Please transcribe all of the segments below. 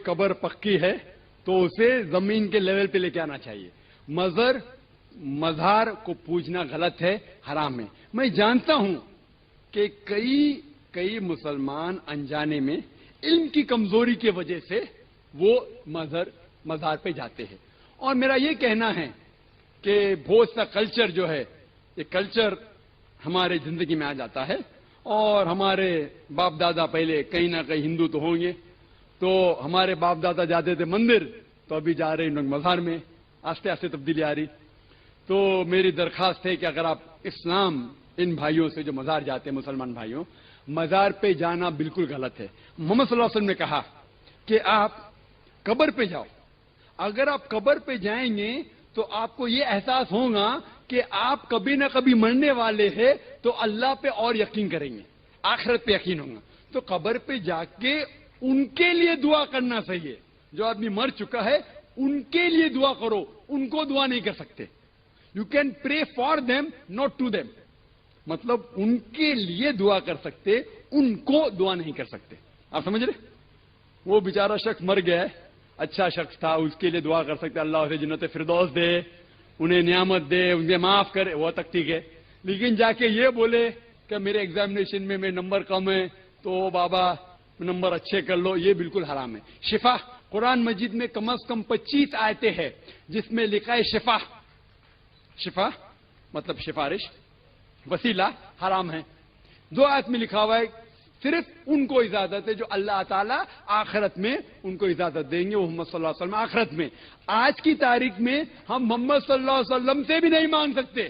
قبر پکی ہے تو اسے زمین کے لیول پہ لے کے آنا چاہیے. مزار کو پوجنا غلط ہے, حرام ہے. میں جانتا ہوں کہ کئی مسلمان انجانے میں علم کی کمزوری کی وجہ سے وہ مزار پہ جاتے ہیں. اور میرا یہ کہنا ہے کہ بہت سا کلچر جو ہے, یہ کلچر ہمارے زندگی میں آ جاتا ہے. اور ہمارے باپ دادا پہلے کہیں نہ کہیں ہندو تو ہوں گے, تو ہمارے باپ دادا جاتے تھے مندر, تو ابھی جا رہے ہیں مزار میں. آہستہ آہستہ تبدیلی آ رہی. تو میری درخواست ہے کہ اگر آپ اسلام ان بھائیوں سے جو مزار جاتے ہیں, مسلمان بھائیوں, مزار پہ جانا بالکل غلط ہے. محمد صلی اللہ علیہ وسلم نے کہا کہ آپ قبر پہ جاؤ. اگر آپ قبر پہ جائیں گے تو آپ کو یہ احساس ہوگا کہ آپ کبھی نہ کبھی مرنے والے ہیں, تو اللہ پہ اور یقین کریں گے, آخرت پہ یقین ہوگا. تو قبر پہ جا کے ان کے لیے دعا کرنا صحیح ہے. جو آدمی مر چکا ہے ان کے لیے دعا کرو, ان کو دعا نہیں کر سکتے. You can pray for them, not to them. مطلب ان کے لیے دعا کر سکتے, ان کو دعا نہیں کر سکتے. آپ سمجھ رہے؟ وہ بیچارہ شخص مر گیا ہے, اچھا شخص تھا, اس کے لیے دعا کر سکتے اللہ اسے جنت فردوس دے, انہیں نعمت دے, انہیں معاف کرے, وہ تک ٹھیک ہے. لیکن جا کے یہ بولے کہ میرے ایگزامینیشن میں نمبر کم ہے تو بابا نمبر اچھے کر لو, یہ بالکل حرام ہے. شفا, قرآن مجید میں کم از کم 25 آیتیں ہیں جس میں لکھا ہے شفا. شفا مطلب سفارش, وسیلہ حرام ہے. 2 آیت میں لکھا ہوا ہے صرف ان کو اجازت ہے جو اللہ تعالیٰ آخرت میں ان کو اجازت دیں گے, وہ محمد صلی اللہ علیہ وسلم آخرت میں. آج کی تاریخ میں ہم محمد صلی اللہ علیہ وسلم سے بھی نہیں مانگ سکتے.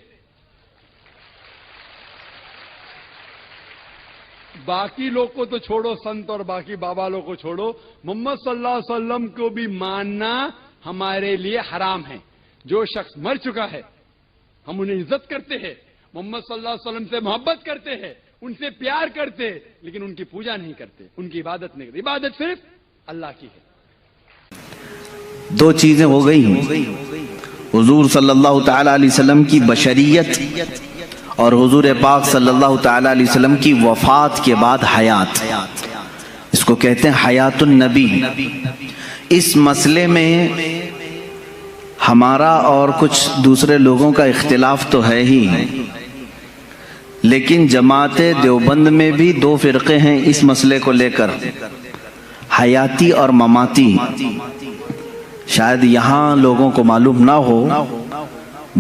باقی لوگ کو تو چھوڑو, سنت اور باقی بابا لوگ کو چھوڑو, محمد صلی اللہ علیہ وسلم کو بھی ماننا ہمارے لیے حرام ہے. جو شخص مر چکا ہے ہم انہیں عزت کرتے ہیں, محمد صلی اللہ علیہ وسلم سے محبت کرتے ہیں, ان سے پیار کرتے, لیکن ان کی پوجا نہیں کرتے, ان کی عبادت نہیں کرتے. عبادت صرف اللہ کی ہے. 2 چیزیں ہو گئی ہیں, حضور صلی اللہ تعالی علیہ وسلم کی بشریت اور حضور پاک صلی اللہ تعالی علیہ وسلم کی وفات کے بعد حیات. اس کو کہتے ہیں حیات النبی. اس مسئلے میں ہمارا اور کچھ دوسرے لوگوں کا اختلاف تو ہے ہی, لیکن جماعت دیوبند میں بھی 2 فرقے ہیں اس مسئلے کو لے کر, حیاتی اور مماتی. شاید یہاں لوگوں کو معلوم نہ ہو,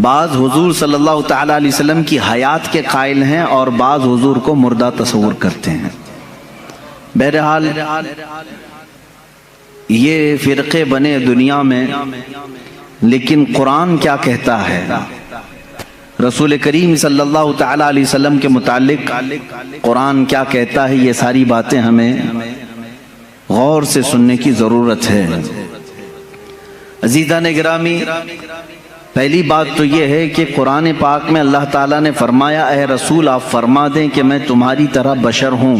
بعض حضور صلی اللہ تعالی علیہ وسلم کی حیات کے قائل ہیں اور بعض حضور کو مردہ تصور کرتے ہیں. بہرحال یہ فرقے بنے دنیا میں, لیکن قرآن کیا کہتا ہے, رسول کریم صلی اللہ تعالی علیہ وسلم کے متعلق قرآن کیا کہتا ہے, یہ ساری باتیں ہمیں غور سے سننے کی ضرورت ہے. عزیزان گرامی, پہلی بات تو یہ ہے کہ قرآن پاک میں اللہ تعالیٰ نے فرمایا اے رسول آپ فرما دیں کہ میں تمہاری طرح بشر ہوں.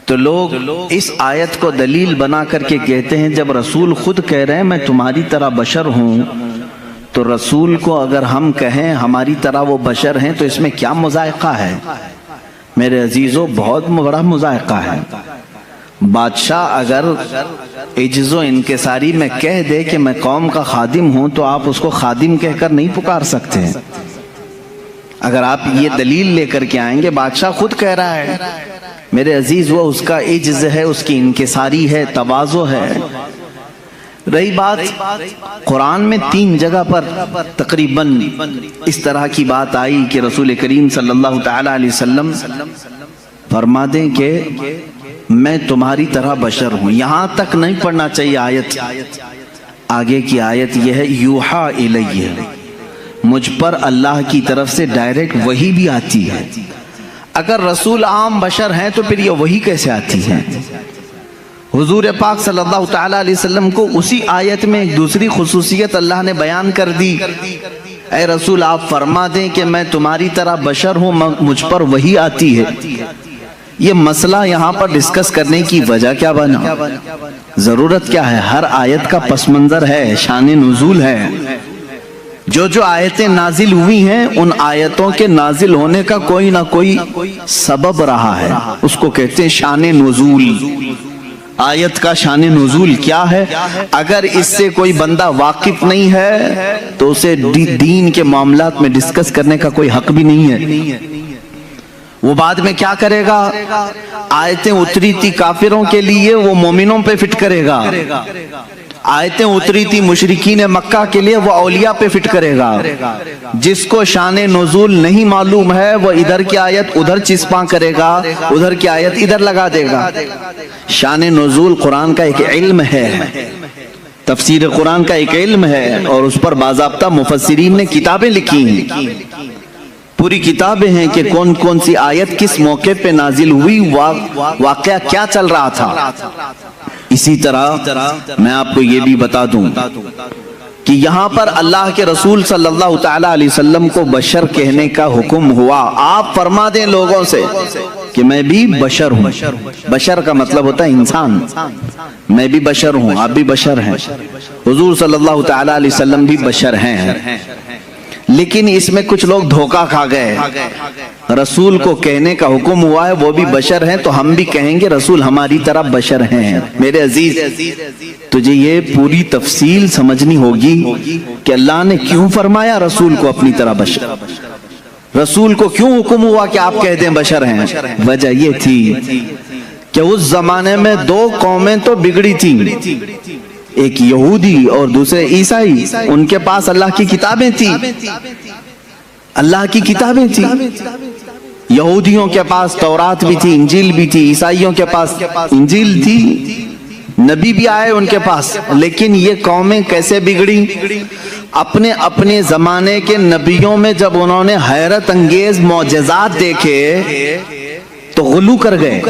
تو لوگ اس آیت کو دلیل بنا کر کے کہتے ہیں جب رسول خود کہہ رہے ہیں میں تمہاری طرح بشر ہوں, تو رسول کو اگر ہم کہیں ہماری طرح وہ بشر ہیں تو اس میں کیا مذائقہ ہے؟ میرے عزیزو, بہت بڑا مذائقہ ہے. بادشاہ اگر عجز و انکساری میں کہہ دے کہ میں قوم کا خادم ہوں تو آپ اس کو خادم کہہ کر نہیں پکار سکتے. اگر آپ یہ دلیل لے کر کے آئیں گے, بادشاہ خود کہہ رہا ہے میرے عزیز, وہ اس کا عجز ہے, اس کی انکساری ہے, تواضع ہے. رہی بات قرآن میں 3 جگہ پر تقریباً اس طرح کی بات آئی کہ رسول کریم صلی اللہ تعالی علیہ وسلم فرما دیں کہ میں تمہاری طرح بشر ہوں. یہاں تک نہیں پڑھنا چاہیے آیت, آگے کی آیت یہ ہے یوحا الیہ, مجھ پر اللہ کی طرف سے ڈائریکٹ وحی بھی آتی ہے. اگر رسول عام بشر ہیں تو پھر یہ وحی کیسے آتی ہے؟ حضور پاک صلی اللہ تعالی علیہ وسلم کو اسی آیت میں ایک دوسری خصوصیت اللہ نے بیان کر دی, اے رسول آپ فرما دیں کہ میں تمہاری طرح بشر ہوں, مجھ پر وحی آتی ہے. یہ مسئلہ یہاں پر ڈسکس کرنے کی وجہ کیا بنا, ضرورت کیا ہے؟ ہر آیت کا پس منظر ہے, شان نزول ہے. جو آیتیں نازل ہوئی ہیں ان آیتوں کے نازل ہونے کا کوئی نہ کوئی سبب رہا ہے, اس کو کہتے ہیں شان نزول. آیت کا شان نزول کیا ہے، اگر اس سے کوئی بندہ واقف نہیں ہے تو اسے دین کے معاملات میں ڈسکس کرنے کا کوئی حق بھی نہیں ہے۔ وہ بعد میں کیا کرے گا، آیتیں اتری تھی کافروں کے لیے وہ مومنوں پہ فٹ کرے گا، آیتیں اتری تھی مشرکین مکہ کے لیے وہ اولیاء پہ فٹ کرے گا۔ جس کو شان نزول نہیں معلوم ہے وہ ادھر کی آیت ادھر چسپاں کرے گا، ادھر کی آیت ادھر لگا دے گا۔ شان نزول قرآن کا ایک علم ہے، تفسیر قرآن کا ایک علم ہے، اور اس پر باضابطہ مفسرین نے کتابیں لکھی ہیں، پوری کتابیں ہیں کہ کون کون سی آیت کس موقع پہ نازل ہوئی، واقعہ کیا چل رہا تھا۔ اسی طرح میں آپ کو یہ بھی بتا دوں کہ یہاں پر اللہ کے رسول صلی اللہ تعالی علیہ وسلم کو بشر کہنے کا حکم ہوا۔ آپ فرما دیں لوگوں سے کہ میں بھی بشر ہوں۔ بشر کا مطلب ہوتا ہے انسان، میں بھی بشر ہوں، آپ بھی بشر ہیں، حضور صلی اللہ تعالی علیہ وسلم بھی بشر ہیں۔ لیکن اس میں کچھ لوگ دھوکہ کھا گئے، رسول کو کہنے کا حکم ہوا ہے وہ بھی بشر ہیں تو ہم بھی کہیں گے رسول ہماری طرح بشر ہیں۔ میرے عزیز، تجھے یہ پوری تفصیل سمجھنی ہوگی کہ اللہ نے کیوں فرمایا رسول کو اپنی طرح بشر، رسول کو کیوں حکم ہوا کہ آپ کہہ دیں بشر ہیں۔ وجہ یہ تھی کہ اس زمانے میں دو قومیں تو بگڑی تھیں، ایک یہودی اور دوسرے عیسائی، ان کے پاس اللہ کی کتابیں تھیں، اللہ کی کتابیں تھیں۔ یہودیوں کے پاس تورات بھی تھی، انجیل بھی تھی، عیسائیوں کے پاس انجیل تھی، نبی بھی آئے ان کے پاس۔ لیکن یہ قومیں کیسے بگڑی، اپنے اپنے زمانے کے نبیوں میں جب انہوں نے حیرت انگیز معجزات دیکھے تو غلو کر گئے۔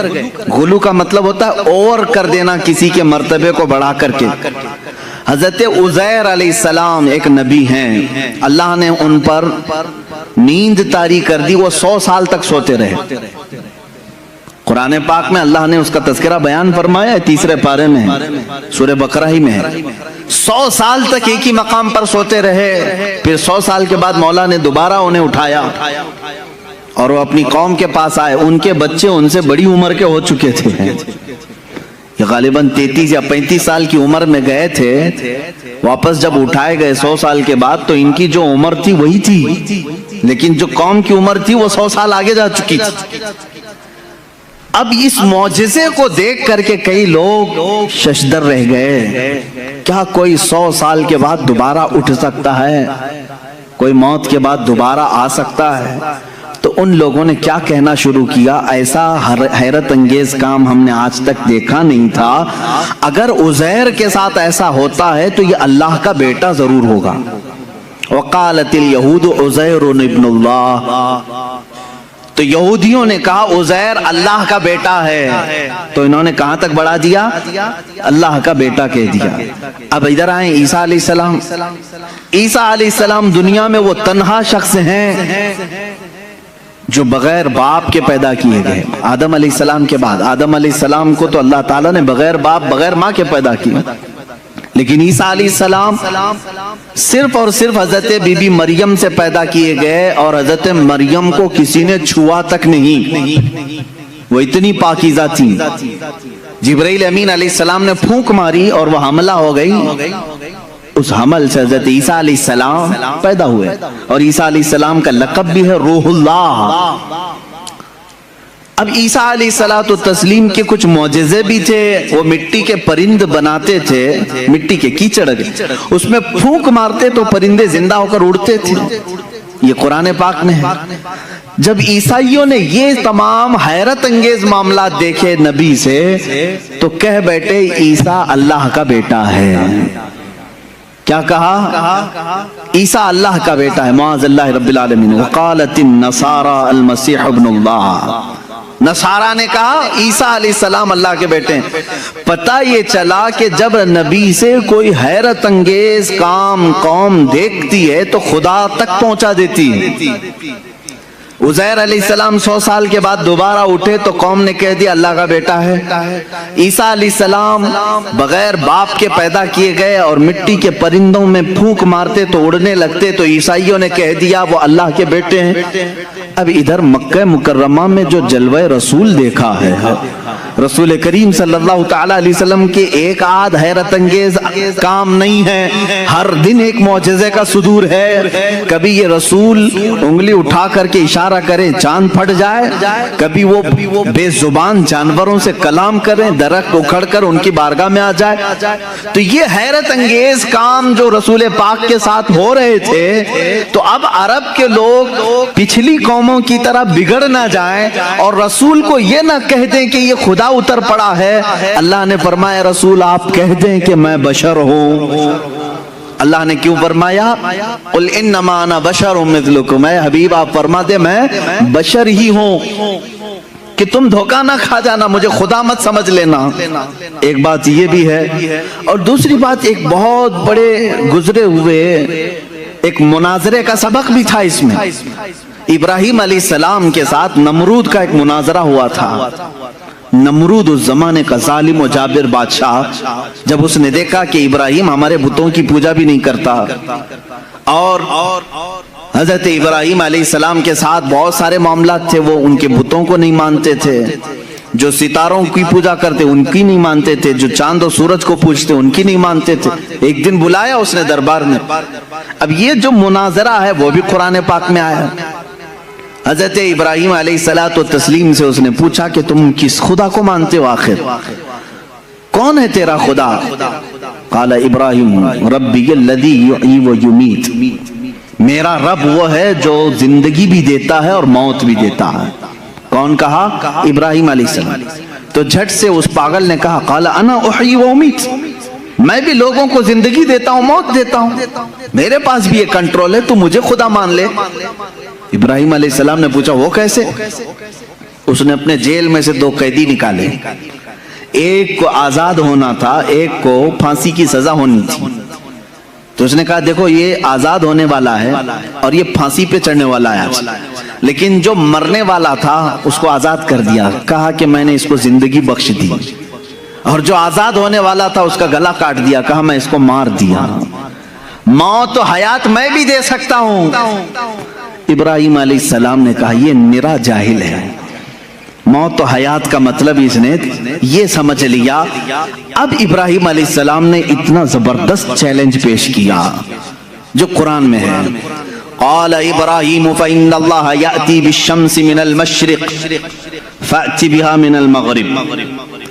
غلو کا مطلب ہوتا ہے اور کر دینا، کسی کے مرتبے کو بڑھا کر کے۔ حضرت عزیر علیہ السلام ایک نبی ہیں، اللہ نے ان پر نیند طاری کر دی، وہ 100 سال تک سوتے رہے۔ قرآن پاک میں اللہ نے اس کا تذکرہ بیان فرمایا ہے، 3 پارے میں سورہ بقرہ ہی میں ہے۔ 100 سال تک ایک ہی مقام پر سوتے رہے، پھر 100 سال کے بعد مولا نے دوبارہ انہیں اٹھایا اور وہ اپنی قوم کے پاس آئے۔ ان کے بچے ان سے بڑی عمر کے ہو چکے تھے، یہ غالباً 33 یا 35 سال کی عمر میں گئے تھے، واپس جب اٹھائے گئے 100 سال کے بعد تو ان کی جو عمر تھی وہی تھی، لیکن جو قوم کی عمر تھی وہ 100 سال آگے جا چکی تھی۔ اب اس معجزے کو دیکھ کر کے کئی لوگ ششدر رہ گئے، کیا کوئی 100 سال کے بعد دوبارہ اٹھ سکتا ہے، کوئی موت کے بعد دوبارہ آ سکتا ہے؟ تو ان لوگوں نے کیا کہنا شروع کیا، ایسا حیرت انگیز کام ہم نے آج تک دیکھا نہیں تھا، اگر عزیر کے ساتھ ایسا ہوتا ہے تو یہ اللہ کا بیٹا ضرور ہوگا۔ وقالت الیہود عزیر ابن اللہ، تو یہودیوں نے کہا عزیر اللہ کا بیٹا ہے، تو انہوں نے کہاں تک بڑھا دیا، اللہ کا بیٹا کہہ دیا۔ اب ادھر آئیں عیسیٰ علیہ السلام۔ عیسیٰ علیہ السلام دنیا میں وہ تنہا شخص ہیں جو بغیر باپ کے پیدا کیے گئے۔ آدم علیہ السلام کے بعد، آدم علیہ السلام کو تو اللہ تعالیٰ نے بغیر باپ بغیر ماں کے پیدا کیا، لیکن عیسیٰ علیہ السلام صرف اور صرف حضرت بی بی مریم سے پیدا کیے گئے، اور حضرت مریم کو کسی نے چھوا تک نہیں، وہ اتنی پاکیزہ تھیں۔ جبرائیل امین علیہ السلام نے پھونک ماری اور وہ حملہ ہو گئی، اس حمل سے حضرت عیسیٰ علیہ السلام پیدا ہوئے، اور عیسیٰ علیہ السلام کا لقب بھی ہے روح اللہ۔ اب عیسیٰ علیہ السلام کے کچھ معجزے بھی تھے، وہ مٹی کے پرند بناتے تھے، مٹی کے کیچڑ اس میں پھونک مارتے تو پرندے زندہ ہو کر اڑتے تھے، یہ قرآن پاک میں ہے۔ جب عیسائیوں نے یہ تمام حیرت انگیز معاملات دیکھے نبی سے تو کہہ بیٹھے عیسیٰ اللہ کا بیٹا ہے۔ کیا کہا؟ عیسیٰ اللہ کا بیٹا ہے، معاذ اللہ رب العالمین۔ وقالت النصارى المسیح ابن اللہ، نصارہ نے کہا عیسیٰ علیہ السلام اللہ کے بیٹے ہیں۔ پتہ یہ چلا کہ جب نبی سے کوئی حیرت انگیز کام قوم دیکھتی ہے تو خدا تک پہنچا دیتی ہے۔ عزیر علیہ السلام 100 سال کے بعد دوبارہ اٹھے تو قوم نے کہہ دیا اللہ کا بیٹا ہے۔ عیسیٰ علیہ السلام بغیر باپ کے پیدا کیے گئے اور مٹی کے پرندوں میں پھونک مارتے تو اڑنے لگتے، تو عیسائیوں نے کہہ دیا وہ اللہ کے بیٹے ہیں۔ اب ادھر مکہ مکرمہ میں جو جلوہ رسول دیکھا ہے، رسول کریم صلی اللہ تعالی علیہ وسلم کے ایک آدھ حیرت انگیز کام نہیں ہے، ہر دن ایک معجزے کا صدور ہے۔ کبھی یہ رسول انگلی اٹھا کر کے اشارہ کرے چاند پھٹ جائے، کبھی وہ بے زبان جانوروں سے کلام کریں، درخت اکھڑ کر ان کی بارگاہ میں آ جائے۔ تو یہ حیرت انگیز کام جو رسول پاک کے ساتھ ہو رہے تھے، تو اب عرب کے لوگ پچھلی قوموں کی طرح بگڑ نہ جائیں اور رسول کو یہ نہ کہہ دیں کہ یہ خدا اتر پڑا ہے۔ اللہ نے فرمایا رسول آپ کہہ دیں کہ میں بشر ہوں۔ اللہ نے کیوں فرمایا قل انما انا بشر مثلکم، اے حبیب آپ فرما دے میں بشر ہی ہوں، کہ تم دھوکہ نہ کھا جانا، مجھے خدا مت سمجھ لینا۔ ایک بات یہ بھی ہے، اور دوسری بات ایک بہت بڑے گزرے ہوئے ایک مناظرے کا سبق بھی تھا اس میں۔ ابراہیم علیہ السلام کے ساتھ نمرود کا ایک مناظرہ ہوا تھا۔ نمرود اس زمانے کا ظالم و جابر بادشاہ، جب اس نے دیکھا کہ ابراہیم ہمارے بتوں کی پوجا بھی نہیں کرتا، اور حضرت ابراہیم علیہ السلام کے ساتھ بہت سارے معاملات تھے، وہ ان کے بتوں کو نہیں مانتے تھے، جو ستاروں کی پوجا کرتے ان کی نہیں مانتے تھے، جو چاند و سورج کو پوجتے ان کی نہیں مانتے تھے۔ ایک دن بلایا اس نے دربار میں۔ اب یہ جو مناظرہ ہے وہ بھی قرآن پاک میں آیا۔ حضرت ابراہیم علیہ الصلوۃ والتسلیم سے اس نے پوچھا کہ تم کس خدا کو مانتے ہو، آخر کون ہے تیرا خدا؟ قال ابراہیم ربی الذی یحیی و یمیت، میرا رب وہ ہے جو زندگی بھی دیتا ہے اور موت بھی دیتا ہے۔ کون کہا؟ ابراہیم علیہ السلام۔ تو جھٹ سے اس پاگل نے کہا قال انا احیی و امیت، میں بھی لوگوں کو زندگی دیتا ہوں موت دیتا ہوں، میرے پاس بھی یہ کنٹرول ہے، تو مجھے خدا مان لے۔ ابراہیم علیہ السلام نے پوچھا وہ کیسے؟ اس نے اپنے جیل میں سے 2 قیدی نکالے، ایک کو آزاد ہونا تھا، ایک کو پھانسی کی سزا ہونی تھی۔ تو اس نے کہا دیکھو یہ آزاد ہونے والا ہے اور یہ پھانسی پہ چڑھنے والا ہے، لیکن جو مرنے والا تھا اس کو آزاد کر دیا، کہا کہ میں نے اس کو زندگی بخش دی، اور جو آزاد ہونے والا تھا اس کا گلا کاٹ دیا، کہا میں اس کو مار دیا۔ موت و حیات میں بھی دے سکتا ہوں۔ ابراہیم علیہ السلام نے کہا یہ نرا جاہل ہے، موت و حیات کا مطلب اس نے یہ سمجھ لیا۔ اب ابراہیم علیہ السلام نے اتنا زبردست چیلنج پیش کیا جو قرآن میں ہے۔ قال ابراہیم فإن اللہ یأتی بالشمس من المشرق فأتی بها من المغرب۔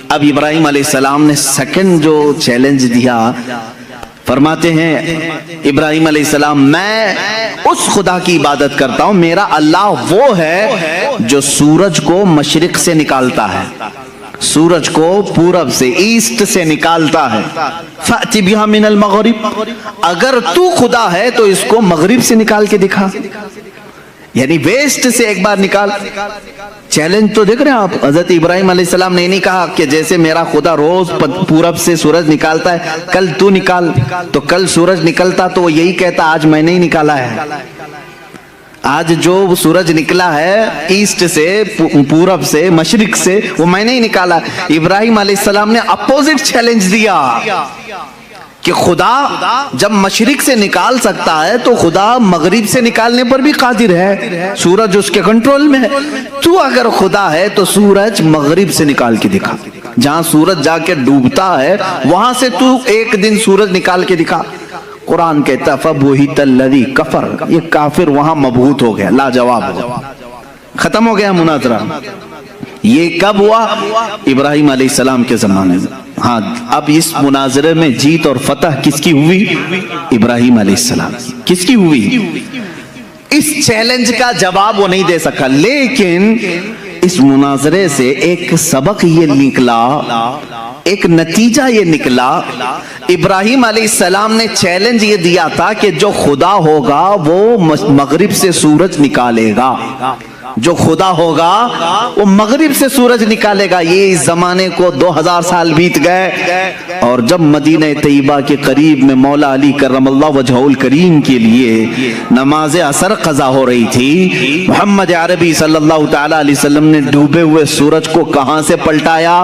اب ابراہیم علیہ السلام نے سیکنڈ جو چیلنج دیا، فرماتے ہیں ابراہیم علیہ السلام میں اس خدا کی عبادت کرتا ہوں، میرا اللہ وہ ہے جو سورج کو مشرق سے نکالتا ہے، سورج کو پورب سے ایسٹ سے نکالتا ہے۔ فأتی بها من المغرب، اگر تو خدا ہے تو اس کو مغرب سے نکال کے دکھا، یعنی ویسٹ سے ایک بار نکال۔ چیلنج تو دیکھ رہے ہیں آپ، حضرت ابراہیم علیہ السلام نے نہیں کہا کہ جیسے میرا خدا روز پورب سے سورج نکالتا ہے کل تو نکال، تو کل سورج نکلتا تو وہ یہی کہتا آج میں نے ہی نکالا ہے، آج جو سورج نکلا ہے ایسٹ سے، پورب سے، مشرق سے، وہ میں نے ہی نکالا۔ ابراہیم علیہ السلام نے اپوزٹ چیلنج دیا کہ خدا جب مشرق سے نکال سکتا ہے تو خدا مغرب سے نکالنے پر بھی قادر ہے، سورج اس کے کنٹرول میں ہے، تو اگر خدا ہے تو سورج مغرب سے نکال کے دکھا، جہاں سورج جا کے ڈوبتا ہے وہاں سے تو ایک دن سورج نکال کے دکھا۔ قرآن کہتا فَبُهِتَ الَّذِي كَفَرَ، یہ کافر وہاں مبہوت ہو گیا، لاجواب ہو گیا، ختم ہو گیا مناظرہ۔ یہ کب ہوا؟ ابراہیم علیہ السلام کے زمانے میں۔ ہاں اب اس مناظرے میں جیت اور فتح کس کی ہوئی؟ ابراہیم علیہ السلام کس کی ہوئی؟ اس چیلنج کا جواب وہ نہیں دے سکا، لیکن اس مناظرے سے ایک سبق یہ نکلا، ایک نتیجہ یہ نکلا۔ ابراہیم علیہ السلام نے چیلنج یہ دیا تھا کہ جو خدا ہوگا وہ مغرب سے سورج نکالے گا، جو خدا ہوگا وہ مغرب سے سورج نکالے گا۔ یہ اس زمانے کو 2000 سال بیت گئے، اور جب مدینہ طیبہ کے قریب میں مولا علی کرم اللہ وجہہ الکریم کے لیے نماز عصر قضا ہو رہی تھی، محمد عربی صلی اللہ تعالی علیہ وسلم نے ڈوبے ہوئے سورج کو کہاں سے پلٹایا؟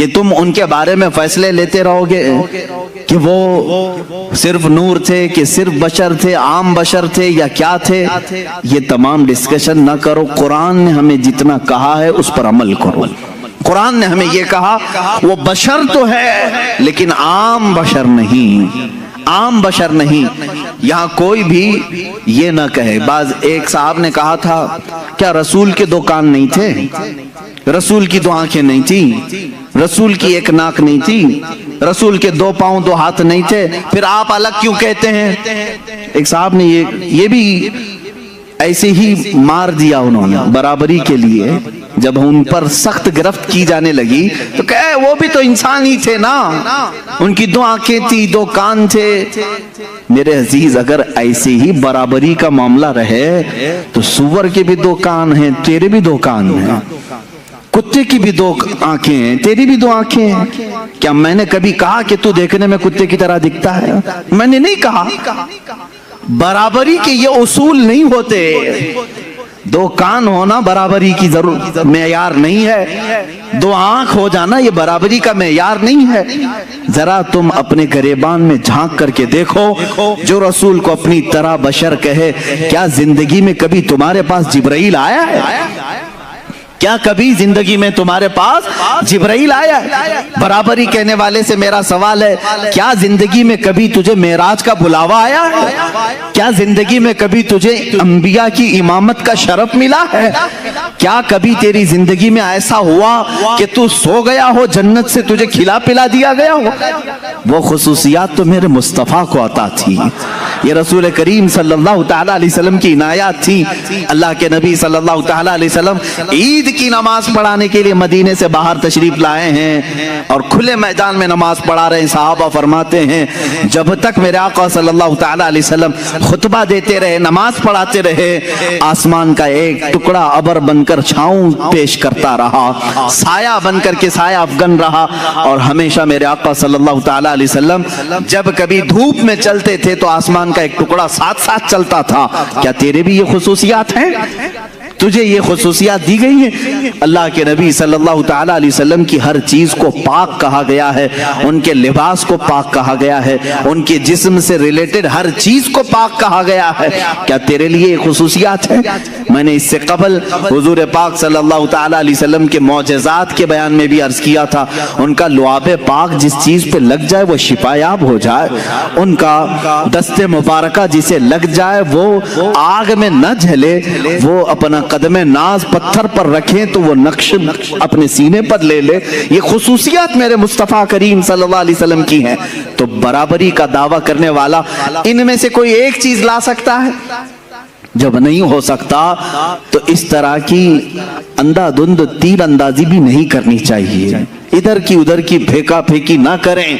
کہ تم ان کے بارے میں فیصلے لیتے رہو گے کہ وہ صرف نور تھے کہ صرف بشر تھے، عام بشر تھے یا کیا تھے؟ یہ تمام ڈسکشن نہ کرو. قرآن نے ہمیں جتنا کہا ہے اس پر عمل کرو. قرآن نے ہمیں یہ کہا وہ بشر تو ہے لیکن عام بشر نہیں، عام بشر نہیں. یہاں کوئی بھی یہ نہ کہے. ایک صاحب نے کہا تھا کیا رسول کے 2 کان نہیں تھے؟ رسول کی 2 آنکھیں نہیں تھی؟ رسول کی 1 ناک نہیں تھی؟ رسول کے 2 پاؤں 2 ہاتھ نہیں تھے؟ پھر آپ الگ کیوں کہتے ہیں؟ ایک صاحب نے یہ بھی ایسے ہی مار دیا انہوں نے برابری کے لیے. جب ان پر سخت گرفت کی جانے لگی تو کہے وہ بھی تو انسان ہی تھے نا، ان کی 2 آنکھیں تھی، 2 کان تھے. میرے عزیز اگر ایسے ہی برابری کا معاملہ رہے تو سور کے بھی 2 کان ہیں، تیرے بھی 2 کان ہیں. کتے کی بھی 2 آنکھیں ہیں، تیری بھی 2 آنکھیں ہیں. کیا میں نے کبھی کہا کہ تو دیکھنے میں کتے کی طرح دکھتا ہے؟ میں نے نہیں کہا. برابری کے یہ اصول نہیں ہوتے. 2 کان ہونا برابری کی ضرورت معیار نہیں ہے. 2 آنکھ ہو جانا یہ برابری کا معیار نہیں ہے. ذرا تم اپنے گریبان میں جھانک کر کے دیکھو. جو رسول کو اپنی طرح بشر کہے، کیا زندگی میں کبھی تمہارے پاس جبرائیل آیا ہے؟ کیا کبھی زندگی میں تمہارے پاس جبرائیل آیا ہے؟ برابری کہنے والے سے میرا سوال ہے، کیا زندگی میں کبھی تجھے معراج کا بلاوا آیا ہے؟ کیا زندگی میں کبھی تجھے انبیاء کی امامت کا شرف ملا ہے؟ کیا کبھی تیری زندگی میں ایسا ہوا کہ تو سو گیا ہو، جنت سے تجھے کھلا پلا دیا گیا ہو؟ وہ خصوصیات تو میرے مصطفیٰ کو عطا تھی. یہ رسول کریم صلی اللہ تعالیٰ علیہ وسلم کی عنایات تھی. اللہ کے نبی صلی اللہ تعالیٰ علیہ وسلم عید کی نماز پڑھانے کے لیے مدینے سے باہر تشریف لائے ہیں اور کھلے میدان میں نماز پڑھا رہے ہیں. صحابہ فرماتے ہیں جب تک میرے آقا صلی اللہ تعالیٰ علیہ وسلم خطبہ دیتے رہے، نماز پڑھاتے رہے، آسمان کا ایک ٹکڑا ابر بن کر چھاؤں پیش کرتا رہا، سایہ بن کر کے سایہ افغن رہا. اور ہمیشہ میرے آقا صلی اللہ تعالیٰ علیہ وسلم جب کبھی دھوپ میں چلتے تھے تو آسمان کا ایک ٹکڑا ساتھ ساتھ چلتا تھا. کیا تیرے بھی یہ خصوصیات ہیں؟ تجھے یہ خصوصیات دی گئی ہیں؟ اللہ کے نبی صلی اللہ تعالیٰ علیہ وسلم کی ہر چیز کو پاک کہا گیا ہے، ان کے لباس کو پاک کہا گیا ہے، ان کے جسم سے ریلیٹڈ ہر چیز کو پاک کہا گیا ہے. کیا تیرے لیے یہ خصوصیات ہیں؟ میں نے اس سے قبل حضور پاک صلی اللہ تعالیٰ علیہ وسلم کے معجزات کے بیان میں بھی عرض کیا تھا، ان کا لعاب پاک جس چیز پہ لگ جائے وہ شفایاب ہو جائے، ان کا دست مبارکہ جسے لگ جائے وہ آگ میں نہ جھلے، وہ اپنا قدم ناز پتھر پر رکھیں تو وہ نقش اپنے سینے پر لے لے. یہ خصوصیات میرے مصطفیٰ کریم صلی اللہ علیہ وسلم کی ہیں. تو برابری کا دعویٰ کرنے والا ان میں سے کوئی ایک چیز لا سکتا ہے؟ جب نہیں ہو سکتا تو اس طرح کی اندھا دھند تیر اندازی بھی نہیں کرنی چاہیے. ادھر کی ادھر کی پھینکا پھینکی نہ کریں.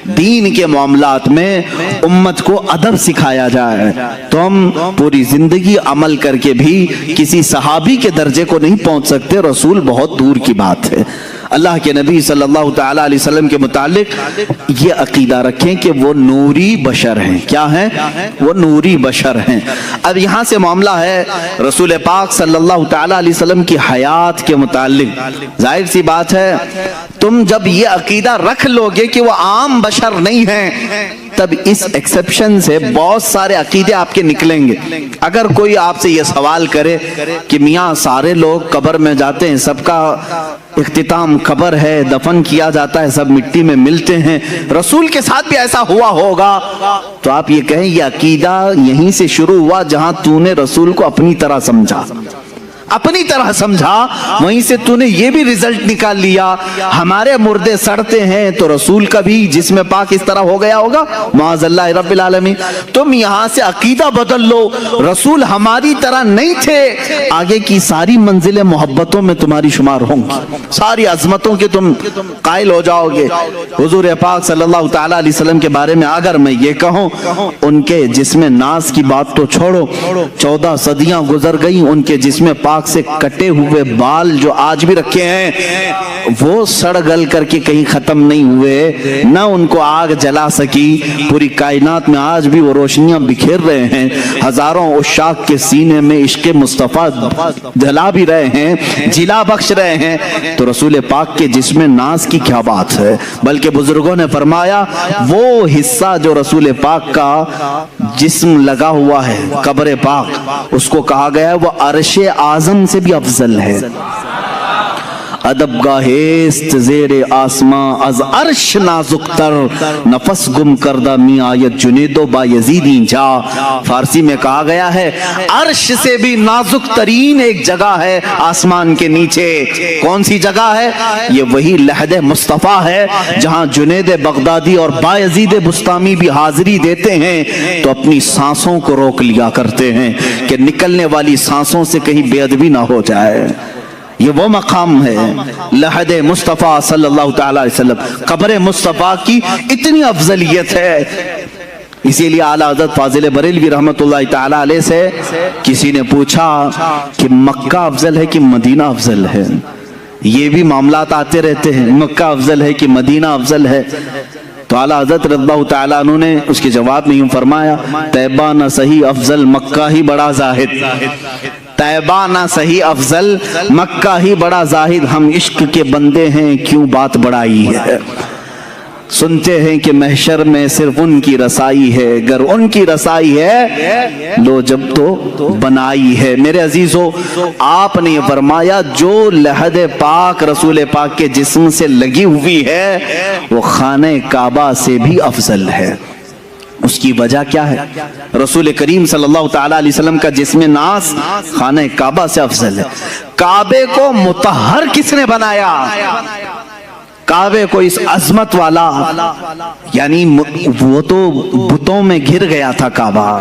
دین کے معاملات میں امت کو ادب سکھایا جائے. تو ہم پوری زندگی عمل کر کے بھی کسی صحابی کے درجے کو نہیں پہنچ سکتے. رسول بہت دور کی بات ہے. اللہ کے نبی صلی اللہ تعالیٰ علیہ وسلم کے متعلق یہ عقیدہ رکھیں کہ وہ نوری بشر ہیں. کیا ہیں؟ وہ نوری بشر ہیں. اب یہاں سے معاملہ ہے رسول پاک صلی اللہ تعالیٰ علیہ وسلم کی حیات کے متعلق. ظاہر سی بات ہے تم جب یہ عقیدہ رکھ لو گے کہ وہ عام بشر نہیں ہیں تب اس ایکسپشن سے بہت سارے عقیدے آپ کے نکلیں گے. اگر کوئی آپ سے یہ سوال کرے کہ میاں سارے لوگ قبر میں جاتے ہیں، سب کا اختتام قبر ہے، دفن کیا جاتا ہے، سب مٹی میں ملتے ہیں، رسول کے ساتھ بھی ایسا ہوا ہوگا، تو آپ یہ کہیں یہ عقیدہ یہیں سے شروع ہوا جہاں تو نے رسول کو اپنی طرح سمجھا، اپنی طرح سمجھا، وہیں سے تو نے یہ بھی رزلٹ نکال لیا ہمارے مردے سڑتے ہیں تو رسول کا بھی جسم پاک اس طرح ہو گیا ہوگا. معاذ اللہ رب العالمین. تم یہاں سے عقیدہ بدل لو، رسول ہماری طرح نہیں تھے، آگے کی ساری منزلیں محبتوں میں تمہاری شمار ہوں گی، ساری عظمتوں کے تم قائل ہو جاؤ گے. حضور پاک صلی اللہ تعالیٰ علیہ وسلم کے بارے میں اگر میں یہ کہوں، ان کے جسم ناز کی بات تو چھوڑو، 14 صدیاں گزر گئی، ان کے جسم پاک پاک سے کٹے ہوئے بال جو آج بھی رکھے ہیں وہ سڑ گل کر کے کہیں ختم نہیں ہوئے، نہ ان کو آگ جلا سکی، پوری کائنات میں آج بھی وہ روشنیاں بکھیر رہے ہیں، ہزاروں عشاق کے سینے میں عشق مصطفیٰ جلا بھی رہے ہیں، جلا بخش رہے ہیں، تو رسول پاک کے جسم ناز کی کیا بات ہے۔ بلکہ بزرگوں نے فرمایا وہ حصہ جو رسول پاک کا جسم لگا ہوا ہے قبر پاک، اس کو کہا گیا ہے وہ عرش اعظم سے بھی افضل ہے۔ ادب گاہست زیر آسماں از عرش نازک تر، نفس گم کردہ می آیت جنید و بایزیدی جا۔ فارسی میں کہا گیا ہے عرش سے بھی نازک ترین ایک جگہ ہے آسمان کے نیچے۔ کون سی جگہ ہے؟ یہ وہی لحد مصطفیٰ ہے جہاں جنید بغدادی اور بایزید بسطامی بھی حاضری دیتے ہیں تو اپنی سانسوں کو روک لیا کرتے ہیں کہ نکلنے والی سانسوں سے کہیں بے ادبی نہ ہو جائے۔ یہ وہ مقام ہے لحد مصطفیٰ صلی اللہ تعالی علیہ وسلم، قبر مصطفیٰ کی اتنی افضلیت ہے۔ اسی لیے اعلیٰ حضرت فاضل بریلوی رحمت اللہ تعالی علیہ سے کسی نے پوچھا کہ مکہ افضل ہے کہ مدینہ افضل ہے؟ یہ بھی معاملات آتے رہتے ہیں، مکہ افضل ہے کہ مدینہ افضل ہے؟ تو اعلیٰ حضرت رضی اللہ تعالیٰ عنہ نے اس کے جواب میں یوں فرمایا طیبہ نہ صحیح افضل مکہ ہی بڑا زاہد، طیبہ نہ صحیح افضل مکہ ہی بڑا زاہد، ہم عشق کے بندے ہیں کیوں بات بڑائی ہے، سنتے ہیں کہ محشر میں صرف ان کی رسائی ہے، اگر ان کی رسائی ہے لو جب تو بنائی ہے۔ میرے عزیزو آپ نے یہ فرمایا جو لحد پاک رسول پاک کے جسم سے لگی ہوئی ہے وہ خانہ کعبہ سے بھی افضل ہے۔ اس کی وجہ کیا ہے؟ رسول کریم صلی اللہ تعالی علیہ وسلم کا جسم ناز خانہ کعبہ سے افضل ہے۔ کعبے کو مطہر کس نے بنایا؟ کعبے کو اس عظمت والا، یعنی وہ تو بتوں میں گر گیا تھا کعبہ،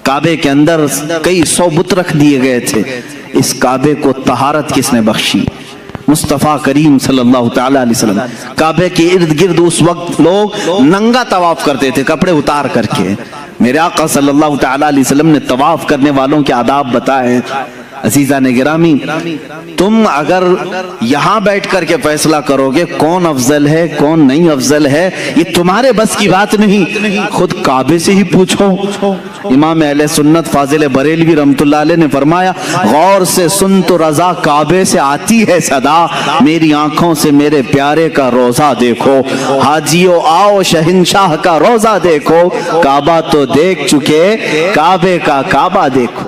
کعبے کے اندر کئی 100 بت رکھ دیے گئے تھے، اس کعبے کو طہارت کس نے بخشی؟ مصطفیٰ کریم صلی اللہ تعالی علیہ وسلم۔ کعبے کے ارد گرد اس وقت لوگ ننگا طواف کرتے تھے کپڑے اتار کر کے، میرے آقا صلی اللہ تعالی علیہ وسلم نے طواف کرنے والوں کے آداب بتائے۔ عزیزان گرامی تم اگر یہاں بیٹھ کر کے فیصلہ کرو گے کون افضل ہے کون نہیں افضل ہے، یہ تمہارے بس کی بات نہیں، خود کعبے سے ہی پوچھو۔ امام اہل سنت فاضل بریلوی رحمت اللہ علیہ نے فرمایا غور سے سن تو رضا کعبے سے آتی ہے صدا، میری آنکھوں سے میرے پیارے کا روزہ دیکھو، حاجیو آؤ شہنشاہ کا روزہ دیکھو، کعبہ تو دیکھ چکے کعبے کا کعبہ دیکھو۔